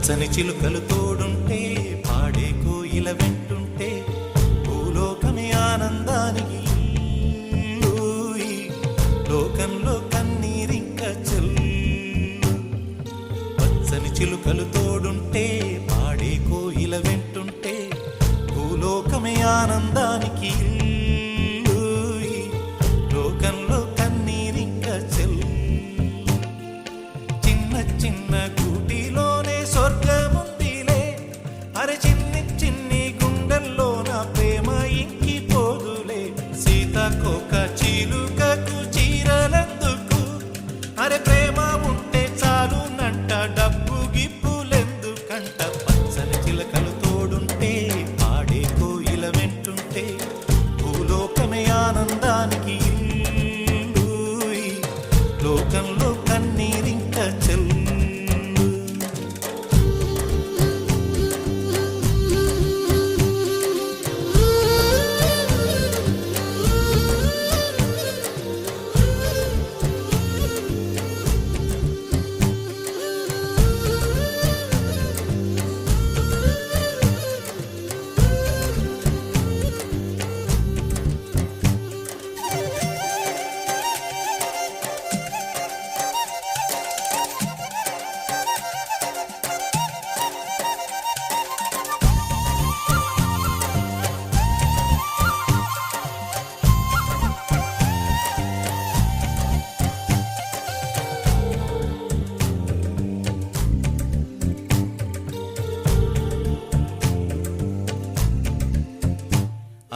పచ్చని చిలుకలు తోడుంటే పాడే కోయిల వెంటుంటే భూలోకమే ఆనందానికి ఊయి, లోకంలో కన్నీరింక చెల్లు. పచ్చని చిలుకలు తోడుంటే పాడే కోయిల వెంటుంటే భూలోకమే ఆనందానికి ఊయి, లోకంలో కన్నీరింక చెల్లు. చిన్న చిన్న గూటిలోనే స్వర్గముందిలే, అరే చిన్ని చిన్ని గుండెల్లో నా ప్రేమ ఇంకిపోదులే. సీతాకోక చిలుకకు చీరలెందుకు, అరే ప్రేమ ఉంటే చాలునంట, డబ్బు గిప్పులెందుకంట. పచ్చని చిలకలు తోడుంటే పాడే కోయిల వెంటుంటే భూలోకమే ఆనందానికి ఇల్లూయి, లోకంలో కన్నీరింక చెల్లు.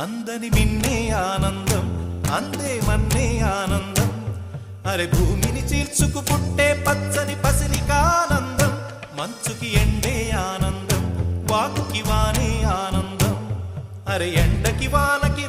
అందని మిన్నే ఆనందం, అందే మన్నే ఆనందం, అరే భూమిని చీల్చుకు పుట్టే పచ్చని పసిరికానందం. మంచుకి ఎండే ఆనందం, వాకుకి వానే ఆనందం, అరే ఎండకి వానకి